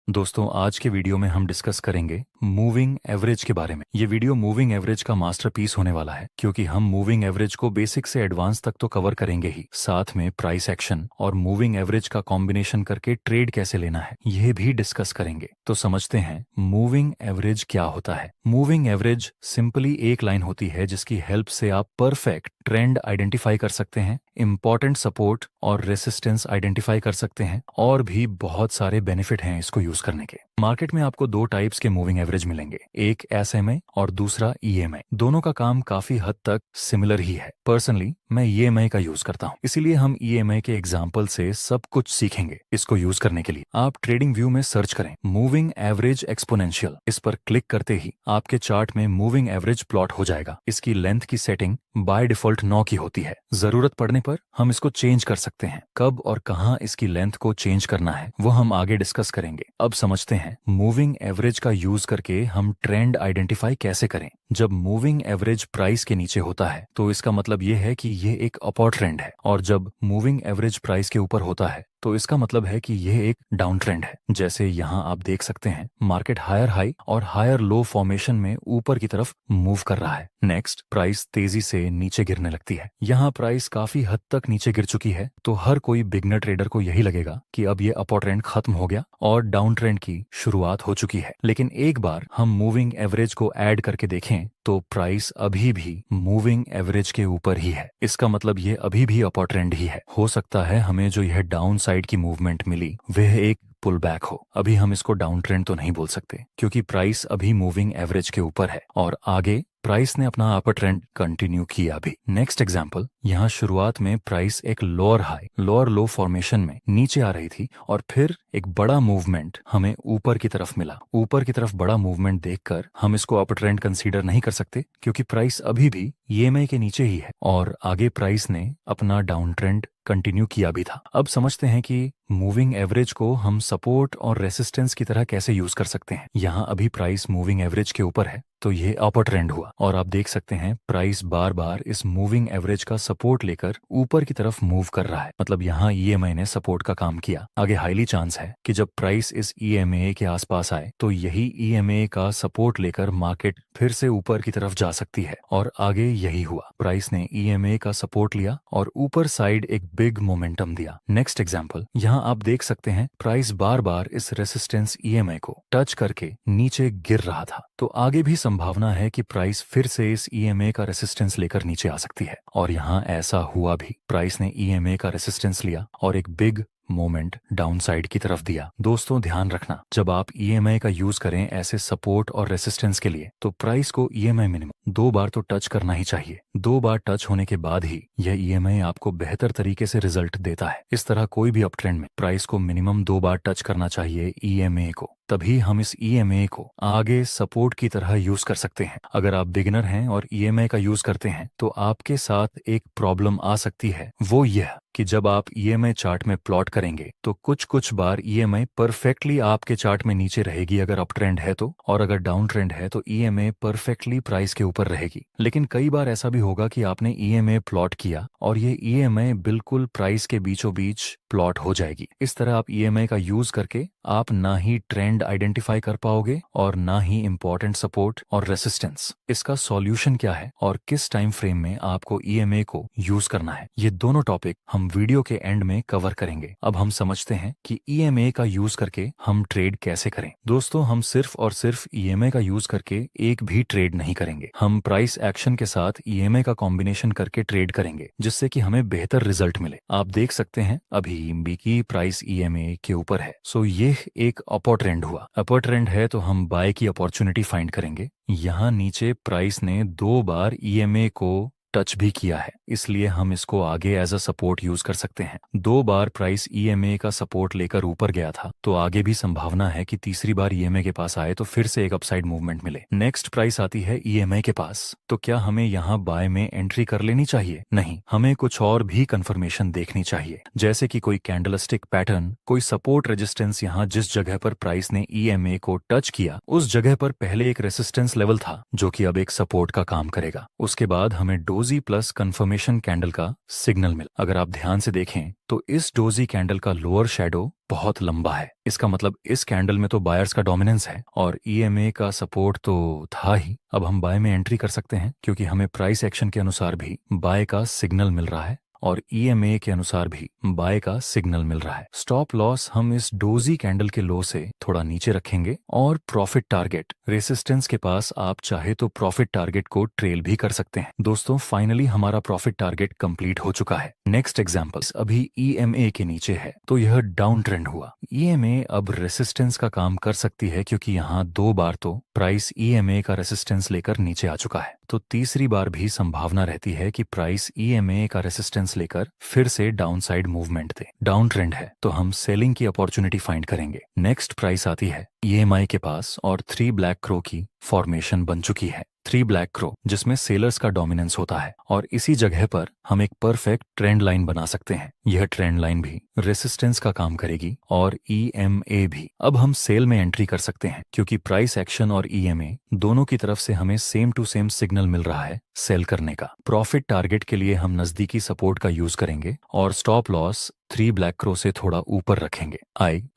दोस्तों आज के वीडियो में हम डिस्कस करेंगे मूविंग एवरेज के बारे में। ये वीडियो मूविंग एवरेज का मास्टरपीस होने वाला है क्योंकि हम मूविंग एवरेज को बेसिक से एडवांस तक तो कवर करेंगे ही, साथ में प्राइस एक्शन और मूविंग एवरेज का कॉम्बिनेशन करके ट्रेड कैसे लेना है यह भी डिस्कस करेंगे। तो समझते हैं मूविंग एवरेज क्या होता है। मूविंग एवरेज सिंपली एक लाइन होती है जिसकी हेल्प से आप परफेक्ट ट्रेंड आइडेंटिफाई कर सकते हैं, इंपॉर्टेंट सपोर्ट और रेसिस्टेंस आइडेंटिफाई कर सकते हैं और भी बहुत सारे बेनिफिट हैं इसको यूज करने के। मार्केट में आपको दो टाइप्स के मूविंग एवरेज मिलेंगे, एक एसएमए और दूसरा ईएमए। दोनों का काम काफी हद तक सिमिलर ही है। पर्सनली मैं ईएमए का यूज करता हूं, इसीलिए हम ईएमए के एग्जाम्पल से सब कुछ सीखेंगे। इसको यूज करने के लिए आप ट्रेडिंग व्यू में सर्च करें मूविंग एवरेज एक्सपोनेंशियल। इस पर क्लिक करते ही आपके चार्ट में मूविंग एवरेज प्लॉट हो जाएगा। इसकी लेंथ की सेटिंग बाय डिफॉल्ट 9 की होती है। जरूरत पड़ने पर हम इसको चेंज कर सकते हैं। कब और कहां इसकी लेंथ को चेंज करना है वो हम आगे डिस्कस करेंगे। अब समझते हैं मूविंग एवरेज का यूज करके हम ट्रेंड आइडेंटिफाई कैसे करें। जब मूविंग एवरेज प्राइस के नीचे होता है तो इसका मतलब ये है कि ये एक अपवर्ड ट्रेंड है, और जब मूविंग एवरेज प्राइस के ऊपर होता है तो इसका मतलब है कि यह एक डाउन ट्रेंड है। जैसे यहाँ आप देख सकते हैं मार्केट हायर हाई और हायर लो फॉर्मेशन में ऊपर की तरफ मूव कर रहा है। नेक्स्ट प्राइस तेजी से नीचे गिरने लगती है। यहाँ प्राइस काफी हद तक नीचे गिर चुकी है तो हर कोई बिगनर ट्रेडर को यही लगेगा कि अब ये अपवर्ड ट्रेंड खत्म हो गया और डाउन ट्रेंड की शुरुआत हो चुकी है। लेकिन एक बार हम मूविंग एवरेज को ऐड करके देखें तो प्राइस अभी भी मूविंग एवरेज के ऊपर ही है। इसका मतलब ये अभी भी अपवर्ड ट्रेंड ही है। हो सकता है हमें जो यह डाउन साइड की मूवमेंट मिली वह एक पुल बैक हो। अभी हम इसको डाउन ट्रेंड तो नहीं बोल सकते क्योंकि प्राइस अभी मूविंग एवरेज के ऊपर है और आगे प्राइस ने अपना अपर ट्रेंड कंटिन्यू किया अभी। नेक्स्ट एग्जांपल, यहाँ शुरुआत में प्राइस एक लोअर हाई लोअर लो फॉर्मेशन में नीचे आ रही थी और फिर एक बड़ा मूवमेंट हमें ऊपर की तरफ मिला। ऊपर की तरफ बड़ा मूवमेंट देखकर हम इसको अपर ट्रेंड कंसीडर नहीं कर सकते क्योंकि प्राइस अभी भी ईएमए के नीचे ही है और आगे प्राइस ने अपना डाउन ट्रेंड कंटिन्यू किया भी था। अब समझते हैं कि मूविंग एवरेज को हम सपोर्ट और रेसिस्टेंस की तरह कैसे यूज कर सकते हैं। यहाँ अभी प्राइस मूविंग एवरेज के ऊपर है तो ये अपर ट्रेंड हुआ और आप देख सकते हैं प्राइस बार बार इस मूविंग एवरेज का सपोर्ट लेकर ऊपर की तरफ मूव कर रहा है। मतलब यहाँ ईएमए ने सपोर्ट का काम किया। आगे हाईली चांस है कि जब प्राइस इस ईएमए के आसपास आए तो यही ईएमए का सपोर्ट लेकर मार्केट फिर से ऊपर की तरफ जा सकती है और आगे यही हुआ। प्राइस ने ईएमए का सपोर्ट लिया और ऊपर साइड एक बिग मोमेंटम दिया। नेक्स्ट एग्जांपल, यहाँ आप देख सकते हैं प्राइस बार बार इस रेसिस्टेंस ईएमए को टच करके नीचे गिर रहा था तो आगे भी संभावना है कि प्राइस फिर से इस ईएमए का रेसिस्टेंस लेकर नीचे आ सकती है और यहाँ ऐसा हुआ भी। प्राइस ने ईएमए का रेसिस्टेंस लिया और एक बिग मोमेंट डाउन साइड की तरफ दिया। दोस्तों ध्यान रखना, जब आप ईएमए का यूज करें ऐसे सपोर्ट और रेसिस्टेंस के लिए तो प्राइस को ईएमए मिनिमम 2 बार तो टच करना ही चाहिए। 2 बार टच होने के बाद ही यह ईएमए आपको बेहतर तरीके से रिजल्ट देता है। इस तरह कोई भी अप ट्रेंड में प्राइस को मिनिमम 2 बार टच करना चाहिए ईएमए को, तभी हम इस ईएमए को आगे सपोर्ट की तरह यूज कर सकते हैं। अगर आप बिगिनर हैं और ईएमए का यूज करते हैं तो आपके साथ एक प्रॉब्लम आ सकती है, वो यह कि जब आप ईएमए चार्ट में प्लॉट करेंगे तो कुछ बार ईएमए परफेक्टली आपके चार्ट में नीचे रहेगी अगर अप ट्रेंड है तो, और अगर डाउन ट्रेंड है तो ईएमए परफेक्टली प्राइस के ऊपर रहेगी। लेकिन कई बार ऐसा भी होगा कि आपने ईएमए प्लॉट किया और ये ईएमए बिल्कुल प्राइस के बीचों बीच प्लॉट हो जाएगी। इस तरह आप ईएमए का यूज करके आप ना ही ट्रेंड आइडेंटिफाई कर पाओगे और ना ही इंपॉर्टेंट सपोर्ट और रेसिस्टेंस। इसका सॉल्यूशन क्या है और किस टाइम फ्रेम में आपको ईएमए को यूज करना है, ये दोनों टॉपिक हम वीडियो के एंड में कवर करेंगे। अब हम समझते हैं कि ईएमए का यूज करके हम ट्रेड कैसे करें। दोस्तों हम सिर्फ और सिर्फ ईएमए का यूज करके एक भी ट्रेड नहीं करेंगे। हम प्राइस एक्शन के साथ ईएमए का कॉम्बिनेशन करके ट्रेड करेंगे जिससे कि हमें बेहतर रिजल्ट मिले। आप देख सकते हैं अभी की प्राइस ईएमए के ऊपर है, सो ये एक अपर ट्रेंड हुआ। अपर ट्रेंड है तो हम बाय की अपॉर्चुनिटी फाइंड करेंगे। यहाँ नीचे प्राइस ने 2 बार ईएमए को टच भी किया है, इसलिए हम इसको आगे एज अ सपोर्ट यूज कर सकते हैं। 2 बार प्राइस ईएमए का सपोर्ट लेकर ऊपर गया था तो आगे भी संभावना है कि तीसरी बार ईएमए के पास आए तो फिर से एक अपसाइड मूवमेंट मिले। नेक्स्ट प्राइस आती है ईएमए के पास, तो क्या हमें यहाँ बाय में एंट्री कर लेनी चाहिए? नहीं, हमें कुछ और भी कंफर्मेशन देखनी चाहिए, जैसे कि कोई कैंडलस्टिक पैटर्न, कोई सपोर्ट रेजिस्टेंस। यहाँ जिस जगह पर प्राइस ने ईएमए को टच किया उस जगह पर पहले एक रेसिस्टेंस लेवल था जो कि अब एक सपोर्ट का काम करेगा। उसके बाद हमें डोजी प्लस कंफर्मेशन कैंडल का सिग्नल मिला। अगर आप ध्यान से देखें तो इस डोजी कैंडल का लोअर शैडो बहुत लंबा है। इसका मतलब इस कैंडल में तो बायर्स का डोमिनेंस है और ईएमए का सपोर्ट तो था ही। अब हम बाय में एंट्री कर सकते हैं क्योंकि हमें प्राइस एक्शन के अनुसार भी बाय का सिग्नल मिल रहा है और ईएमए के अनुसार भी बाय का सिग्नल मिल रहा है। स्टॉप लॉस हम इस डोजी कैंडल के लो से थोड़ा नीचे रखेंगे और प्रॉफिट टारगेट रेसिस्टेंस के पास आप चाहे तो प्रॉफिट टारगेट को ट्रेल भी कर सकते हैं। दोस्तों फाइनली हमारा प्रॉफिट टारगेट कंप्लीट हो चुका है। नेक्स्ट एग्जांपल्स अभी ईएमए के नीचे है तो यह डाउन ट्रेंड हुआ। ईएमए अब रेसिस्टेंस का काम कर सकती है क्योंकि यहाँ 2 बार तो प्राइस ईएमए का रेसिस्टेंस लेकर नीचे आ चुका है, तो तीसरी बार भी संभावना रहती है कि प्राइस ईएमए का रेसिस्टेंस लेकर फिर से डाउनसाइड मूवमेंट दे। डाउन ट्रेंड है तो हम सेलिंग की अपॉर्चुनिटी फाइंड करेंगे। नेक्स्ट प्राइस आती है ईएमआई के पास और 3 ब्लैक क्रो की फॉर्मेशन बन चुकी है। 3 ब्लैक क्रो जिसमें सेलर्स का डोमिनेंस होता है और इसी जगह पर हम एक परफेक्ट ट्रेंड लाइन बना सकते हैं। यह ट्रेंड लाइन भी रेसिस्टेंस का काम करेगी और ईएमए भी। अब हम सेल में एंट्री कर सकते हैं क्योंकि प्राइस एक्शन और ईएमए दोनों की तरफ से हमें सेम टू सेम सिग्नल मिल रहा है सेल करने का। प्रॉफिट टारगेट के लिए हम नजदीकी सपोर्ट का यूज करेंगे और स्टॉप लॉस 3 ब्लैक क्रो से थोड़ा ऊपर रखेंगे।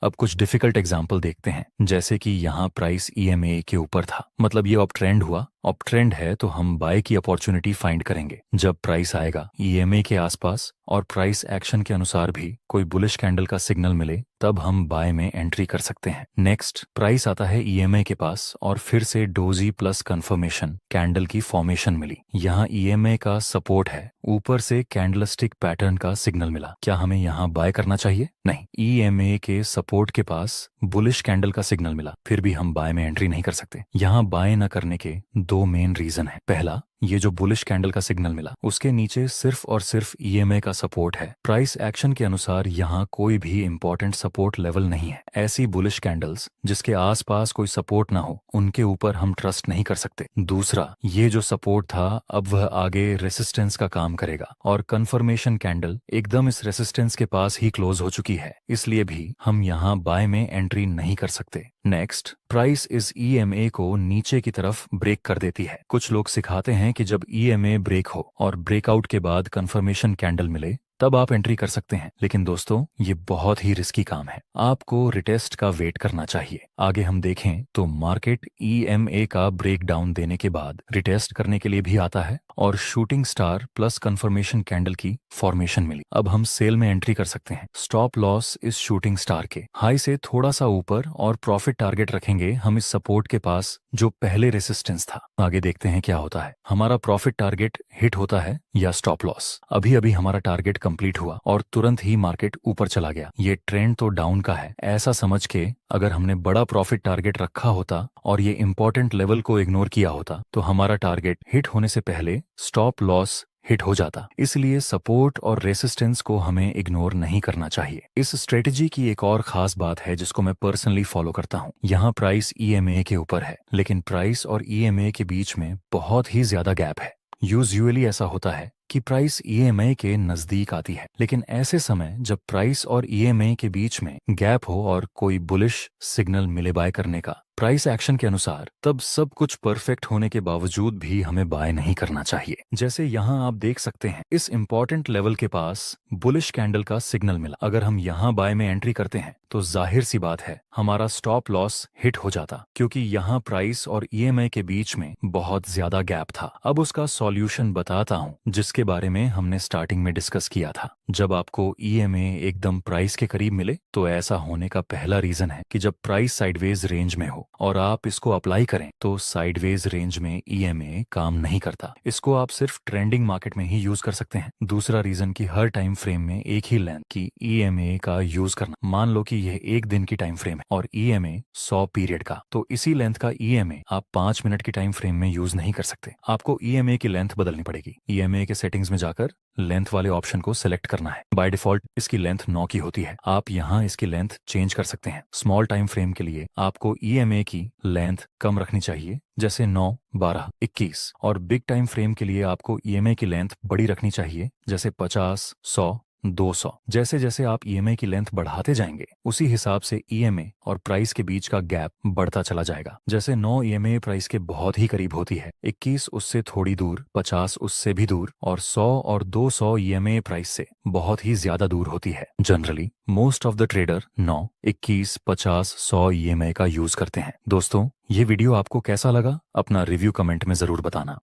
अब कुछ डिफिकल्ट एग्जाम्पल देखते हैं, जैसे कि यहाँ प्राइस ईएमए के ऊपर था, मतलब ये अप ट्रेंड हुआ। अप ट्रेंड है तो हम बाय की अपॉर्चुनिटी फाइंड करेंगे। जब प्राइस आएगा ईएमए के आसपास और प्राइस एक्शन के अनुसार भी कोई बुलिश कैंडल का सिग्नल मिले तब हम बाय में एंट्री कर सकते हैं। नेक्स्ट प्राइस आता है ईएमए के पास और फिर से डोजी प्लस कंफर्मेशन कैंडल की फॉर्मेशन मिली। यहाँ ईएमए का सपोर्ट है, ऊपर से कैंडलस्टिक पैटर्न का सिग्नल मिला। क्या हमें यहाँ बाय करना चाहिए? नहीं, ईएमए के सपोर्ट के पास बुलिश कैंडल का सिग्नल मिला, फिर भी हम बाय में एंट्री नहीं कर सकते। यहाँ बाय न करने के 2 मेन रीजन है। पहला, ये जो बुलिश कैंडल का सिग्नल मिला उसके नीचे सिर्फ और सिर्फ ईएमए का सपोर्ट है। प्राइस एक्शन के अनुसार यहाँ कोई भी इंपॉर्टेंट सपोर्ट लेवल नहीं है। ऐसी बुलिश कैंडल्स जिसके आसपास कोई सपोर्ट ना हो उनके ऊपर हम ट्रस्ट नहीं कर सकते। दूसरा, ये जो सपोर्ट था अब वह आगे रेसिस्टेंस का काम करेगा और कंफर्मेशन कैंडल एकदम इस रेसिस्टेंस के पास ही क्लोज हो चुकी है, इसलिए भी हम यहाँ बाय में एंट्री नहीं कर सकते। नेक्स्ट, प्राइस इस ईएमए को नीचे की तरफ ब्रेक कर देती है। कुछ लोग सिखाते हैं कि जब ईएमए ब्रेक हो और ब्रेकआउट के बाद कंफर्मेशन कैंडल मिले तब आप एंट्री कर सकते हैं, लेकिन दोस्तों ये बहुत ही रिस्की काम है। आपको रिटेस्ट का वेट करना चाहिए। आगे हम देखें तो मार्केट ईएमए का ब्रेक डाउन देने के बाद रिटेस्ट करने के लिए भी आता है और shooting star plus confirmation candle की फॉर्मेशन मिली। अब हम सेल में एंट्री कर सकते हैं। स्टॉप लॉस इस शूटिंग स्टार के हाई से थोड़ा सा ऊपर और प्रॉफिट टारगेट रखेंगे हम इस सपोर्ट के पास जो पहले रेसिस्टेंस था। आगे देखते हैं क्या होता है। हमारा प्रॉफिट टारगेट हिट होता है या स्टॉप लॉस। अभी अभी हमारा टारगेट कंप्लीट हुआ और तुरंत ही मार्केट ऊपर चला गया। ये ट्रेंड तो डाउन का है ऐसा समझ के अगर हमने बड़ा प्रॉफिट टारगेट रखा होता और ये इंपॉर्टेंट लेवल को इग्नोर किया होता तो हमारा टारगेट हिट होने से पहले स्टॉप लॉस हिट हो जाता। इसलिए सपोर्ट और रेसिस्टेंस को हमें इग्नोर नहीं करना चाहिए। इस स्ट्रेटेजी की एक और खास बात है जिसको मैं पर्सनली फॉलो करता हूँ। यहाँ प्राइस ईएमए के ऊपर है लेकिन प्राइस और ईएमए के बीच में बहुत ही ज्यादा गैप है। यूजुअली ऐसा होता है कि प्राइस ईएमए के नजदीक आती है, लेकिन ऐसे समय जब प्राइस और ईएमए के बीच में गैप हो और कोई बुलिश सिग्नल मिले बाय करने का प्राइस एक्शन के अनुसार, तब सब कुछ परफेक्ट होने के बावजूद भी हमें बाय नहीं करना चाहिए। जैसे यहाँ आप देख सकते हैं इस इंपॉर्टेंट लेवल के पास बुलिश कैंडल का सिग्नल मिला। अगर हम यहाँ बाय में एंट्री करते हैं तो जाहिर सी बात है हमारा स्टॉप लॉस हिट हो जाता, क्योंकि यहाँ प्राइस और ईएमए के बीच में बहुत ज्यादा गैप था। अब उसका सॉल्यूशन बताता हूँ जिसके बारे में हमने स्टार्टिंग में डिस्कस किया था। जब आपको ईएमए एकदम प्राइस के करीब मिले तो ऐसा होने का पहला रीजन है कि जब प्राइस साइडवेज रेंज में हो और आप इसको अप्लाई करें तो साइडवेज रेंज में ईएमए काम नहीं करता। इसको आप सिर्फ ट्रेंडिंग मार्केट में ही यूज कर सकते हैं। दूसरा रीजन कि हर टाइम फ्रेम में एक ही लेंथ की ईएमए का यूज करना। मान लो कि यह 1 दिन की टाइम फ्रेम है और ईएमए 100 पीरियड का, तो इसी लेंथ का ईएमए आप 5 मिनट की टाइम फ्रेम में यूज नहीं कर सकते। आपको ईएमए की लेंथ बदलनी पड़ेगी। ईएमए के सेटिंग्स में जाकर लेंथ वाले ऑप्शन को सिलेक्ट करना है। बाय डिफॉल्ट इसकी लेंथ 9 की होती है। आप यहाँ इसकी लेंथ चेंज कर सकते हैं। स्मॉल टाइम फ्रेम के लिए आपको ईएमए की लेंथ कम रखनी चाहिए, जैसे 9, 12, 21, और बिग टाइम फ्रेम के लिए आपको ईएमए की लेंथ बड़ी रखनी चाहिए, जैसे 50, 100, 200। जैसे जैसे आप ईएमआई की लेंथ बढ़ाते जाएंगे उसी हिसाब से ईएमआई और प्राइस के बीच का गैप बढ़ता चला जाएगा। जैसे 9 ईएमआई प्राइस के बहुत ही करीब होती है, 21 उससे थोड़ी दूर, 50 उससे भी दूर और 100 और 200 ईएमआई प्राइस से बहुत ही ज्यादा दूर होती है। Generally most of the trader 9, 21, 50, 100 EMI का यूज करते हैं। दोस्तों, ये वीडियो आपको कैसा लगा? अपना रिव्यू कमेंट में जरूर बताना।